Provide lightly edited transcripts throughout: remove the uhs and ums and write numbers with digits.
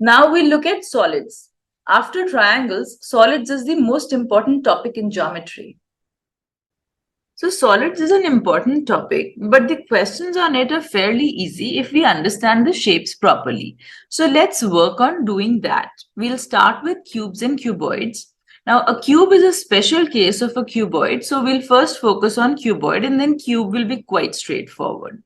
Now we look at solids. After triangles, solids is the most important topic in geometry. So solids is an important topic, but the questions on it are fairly easy if we understand the shapes properly. So let's work on doing that. We'll start with cubes and cuboids. Now a cube is a special case of a cuboid, so we'll first focus on cuboid and then cube will be quite straightforward.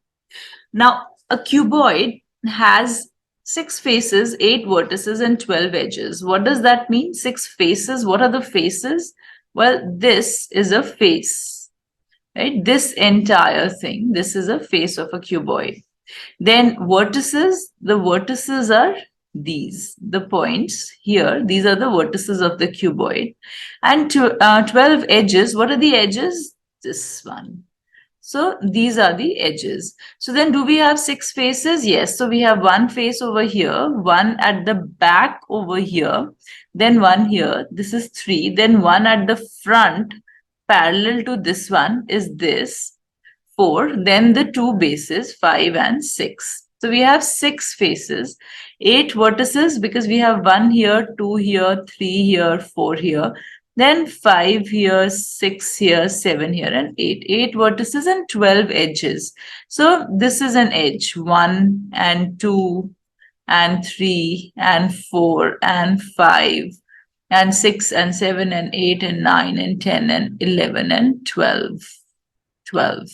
Now a cuboid has 6 faces, 8 vertices and 12 edges. What does that mean? 6 faces. What are the faces? Well, this is a face, right? This entire thing, this is a face of a cuboid. Then vertices, the vertices are these, the points here, these are the vertices of the cuboid. And 12 edges, what are the edges? This one. So these are the edges. So then do we have 6 faces? Yes. So we have one face over here, one at the back over here, then one here, this is 3, then one at the front parallel to this one is this 4, then the 2 bases 5 and 6. So we have 6 faces, 8 vertices because we have 1 here, 2 here, 3 here, 4 here, then 5 here, 6 here, 7 here and 8. 8 vertices and 12 edges. So this is an edge, 1 and 2 and 3 and 4 and 5 and 6 and 7 and 8 and 9 and 10 and 11 and 12. 12.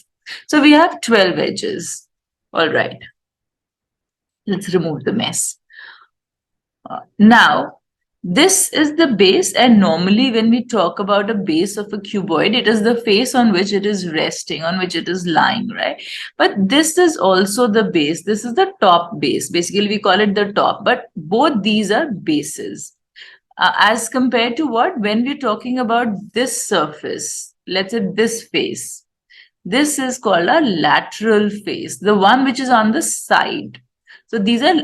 So we have 12 edges. All right. Let's remove the mess. Now, this is the base, and normally when we talk about a base of a cuboid, it is the face on which it is resting, on which it is lying, right? But this is also the base. This is the top base. Basically, we call it the top, but both these are bases. As compared to what? When we're talking about this surface, let's say this face, this is called a lateral face, the one which is on the side. So these are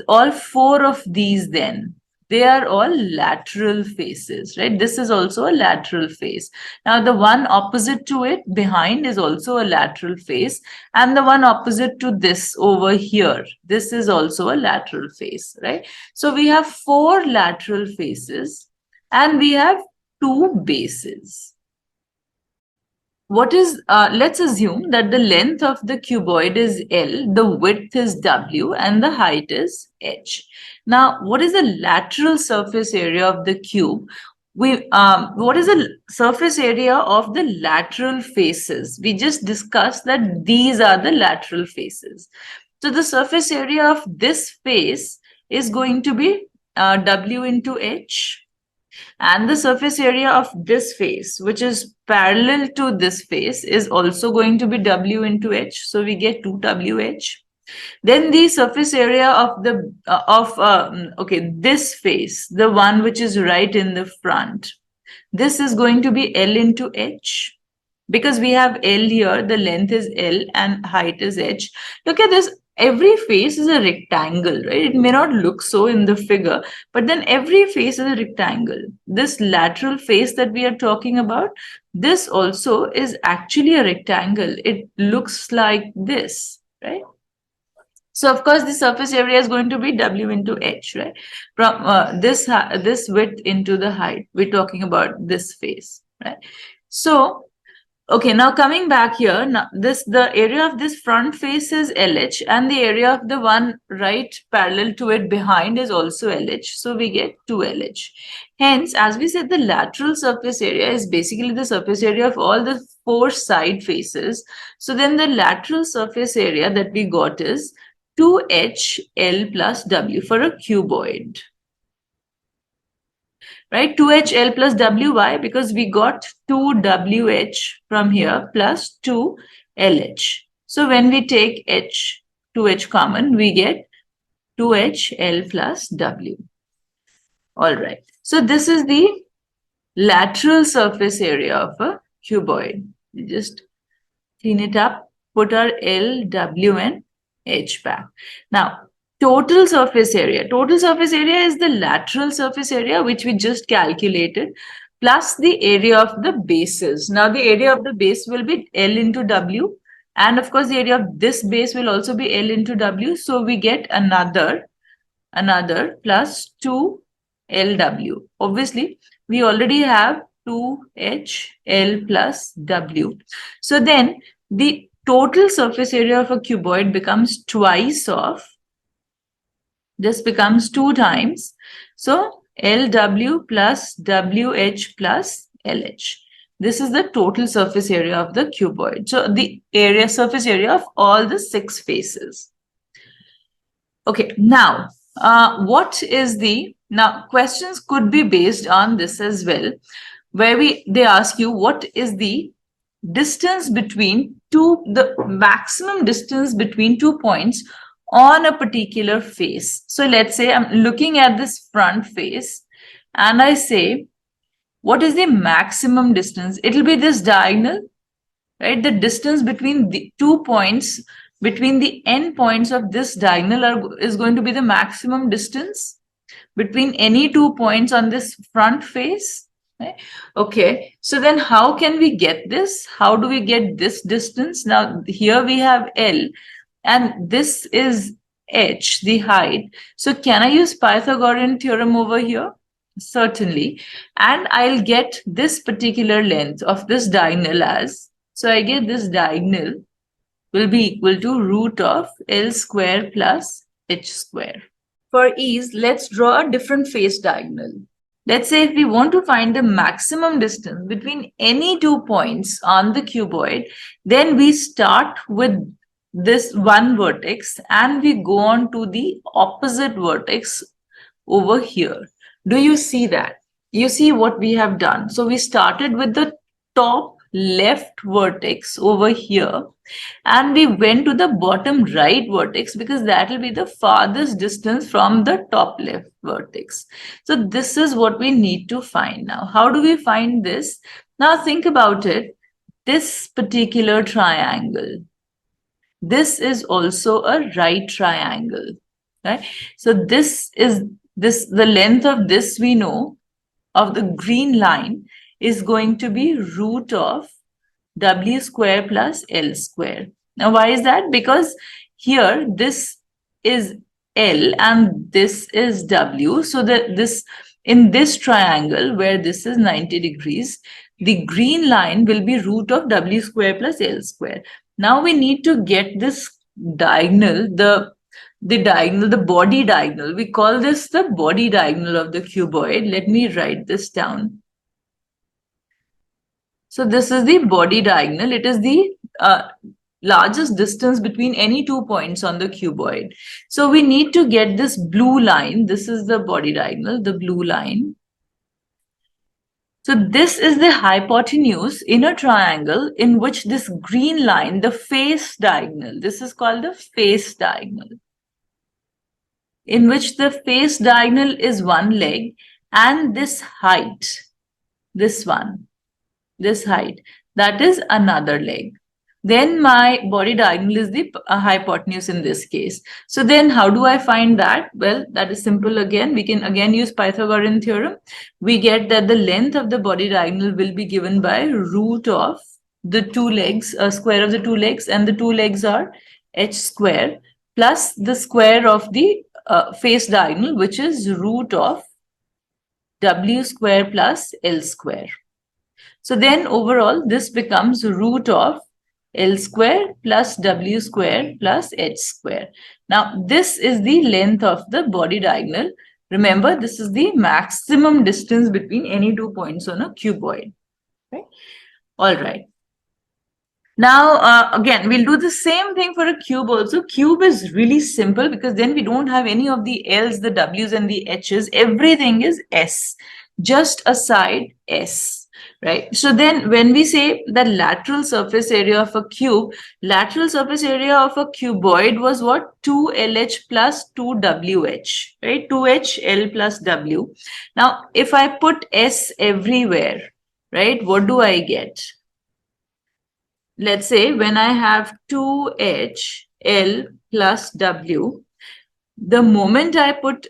all 4 of these then. They are all lateral faces, right? This is also a lateral face. Now the one opposite to it behind is also a lateral face, and the one opposite to this over here, this is also a lateral face, right? So we have 4 lateral faces and we have 2 bases. What is, let's assume that the length of the cuboid is L, the width is W, and the height is H. Now, what is the lateral surface area of the cube? What is the surface area of the lateral faces? We just discussed that these are the lateral faces. So the surface area of this face is going to be W into H. And the surface area of this face, which is parallel to this face, is also going to be W into H. So we get 2WH. Then the surface area of the this face, the one which is right in the front, this is going to be L into H. Because we have L here, the length is L and height is H. Look at this. Every face is a rectangle, right? It may not look so in the figure, but then every face is a rectangle. This lateral face that we are talking about, this also is actually a rectangle. It looks like this, right? So of course the surface area is going to be W into H, right? From this width into the height, we're talking about this face, right? So okay, now coming back here, now the area of this front face is LH and the area of the one right parallel to it behind is also LH. So we get 2LH. Hence, as we said, the lateral surface area is basically the surface area of all the 4 side faces. So then the lateral surface area that we got is 2HL plus W for a cuboid. Right, 2HL plus WY because we got 2WH from here plus 2LH. So when we take H, 2H common, we get 2HL plus W. All right. So this is the lateral surface area of a cuboid. We just clean it up, put our L, W and H back. Now, total surface area. Total surface area is the lateral surface area, which we just calculated, plus the area of the bases. Now, the area of the base will be L into W. And of course, the area of this base will also be L into W. So we get another another plus 2LW. Obviously, we already have 2HL plus W. So then the total surface area of a cuboid becomes twice of, this becomes 2 times. So LW plus WH plus LH. This is the total surface area of the cuboid. So the area, surface area of all the 6 faces. Okay, now what is the, now questions could be based on this as well, where they ask you what is the distance between two, the maximum distance between 2 points on a particular face. So let's say I'm looking at this front face and I say, what is the maximum distance? It'll be this diagonal, right? The distance between the 2 points, between the end points of this diagonal is going to be the maximum distance between any 2 points on this front face. Right? Okay, so then how can we get this? How do we get this distance? Now here we have L and this is H, the height. So can I use Pythagorean theorem over here? Certainly. And I'll get this particular length of this diagonal as, so I get this diagonal will be equal to root of L square plus H square. For ease, let's draw a different face diagonal. Let's say if we want to find the maximum distance between any 2 points on the cuboid, then we start with this one vertex and we go on to the opposite vertex over here. Do you see that? You see what we have done. So we started with the top left vertex over here and we went to the bottom right vertex because that will be the farthest distance from the top left vertex. So this is what we need to find now. How do we find this? Now think about it. This particular triangle, this is also a right triangle, right? So this is the length of this, we know, of the green line is going to be root of W square plus L square. Now, why is that? Because here this is L and this is W. So that this, in this triangle where this is 90 degrees, the green line will be root of W square plus L square. Now we need to get this diagonal, the diagonal, the body diagonal. We call this the body diagonal of the cuboid. Let me write this down. So this is the body diagonal. It is the largest distance between any 2 points on the cuboid. So we need to get this blue line. This is the body diagonal, the blue line. So this is the hypotenuse in a triangle in which this green line, the face diagonal, this is called the face diagonal, in which the face diagonal is one leg and this height, this one, this height, that is another leg. Then my body diagonal is the hypotenuse in this case. So then how do I find that? Well, that is simple again. We can again use Pythagorean theorem. We get that the length of the body diagonal will be given by root of the 2 legs, square of the 2 legs, and the 2 legs are h square plus the square of the face diagonal, which is root of W square plus L square. So then overall this becomes root of L square plus W square plus H square. Now this is the length of the body diagonal. Remember, this is the maximum distance between any 2 points on a cuboid. Right? All right. Now, again, we'll do the same thing for a cube also. Cube is really simple because then we don't have any of the L's, the W's, and the H's. Everything is S, just a side S, right? So then when we say the lateral surface area of a cube, lateral surface area of a cuboid was what? 2LH plus 2WH, right? 2HL plus W. Now, if I put S everywhere, right, what do I get? Let's say when I have 2HL plus W, the moment I put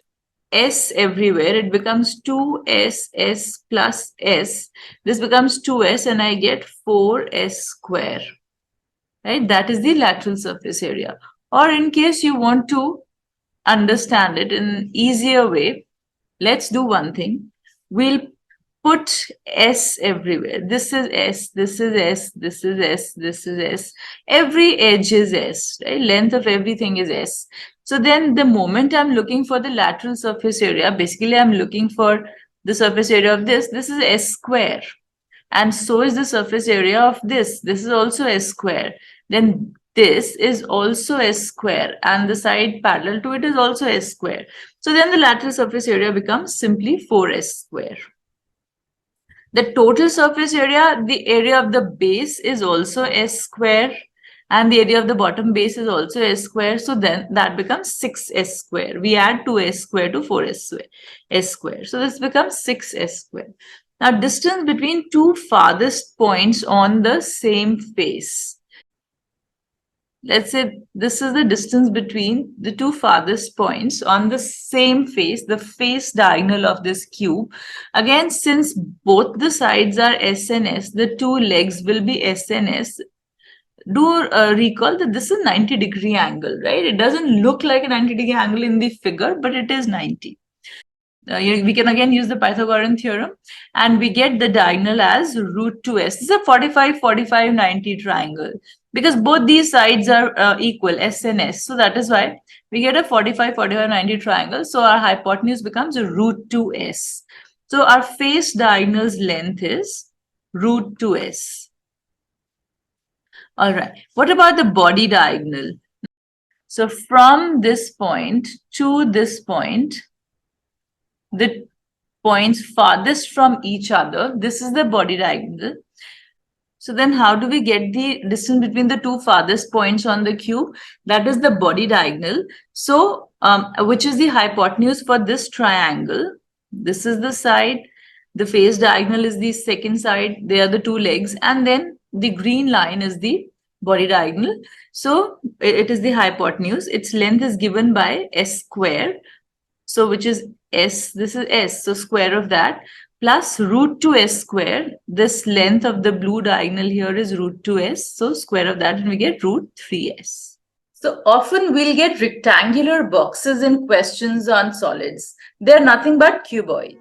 S everywhere, it becomes 2SS plus S. This becomes 2S and I get 4S square, right? That is the lateral surface area. Or in case you want to understand it in an easier way, let's do one thing. We'll put S everywhere. This is S, this is S, this is S, this is S. Every edge is S, right? Length of everything is S. So then the moment I'm looking for the lateral surface area, basically I'm looking for the surface area of this. This is S square. And so is the surface area of this. This is also S square. Then this is also S square, and the side parallel to it is also S square. So then the lateral surface area becomes simply 4S square. The total surface area, the area of the base is also S square, and the area of the bottom base is also S square. So then that becomes 6S square. We add 2S square to 4S square, S square. So this becomes 6S square. Now, distance between two farthest points on the same face. Let's say this is the distance between the two farthest points on the same face, the face diagonal of this cube. Again, since both the sides are S and S, the two legs will be S and S. Do recall that this is 90-degree angle, right? It doesn't look like a 90-degree angle in the figure, but it is 90. We can again use the Pythagorean theorem, and we get the diagonal as root 2s. This is a 45, 45, 90 triangle because both these sides are equal, s and s. So that is why we get a 45, 45, 90 triangle. So our hypotenuse becomes root 2s. So our face diagonal's length is root 2s. All right. What about the body diagonal? So from this point to this point, the points farthest from each other, this is the body diagonal. So then how do we get the distance between the two farthest points on the cube? That is the body diagonal. So which is the hypotenuse for this triangle? This is the side. The face diagonal is the second side. They are the two legs. And then the green line is the body diagonal. So it is the hypotenuse. Its length is given by S square. So which is S, this is S, so square of that, plus root 2S square. This length of the blue diagonal here is root 2S, so square of that, and we get root 3S. So often we'll get rectangular boxes in questions on solids. They're nothing but cuboids.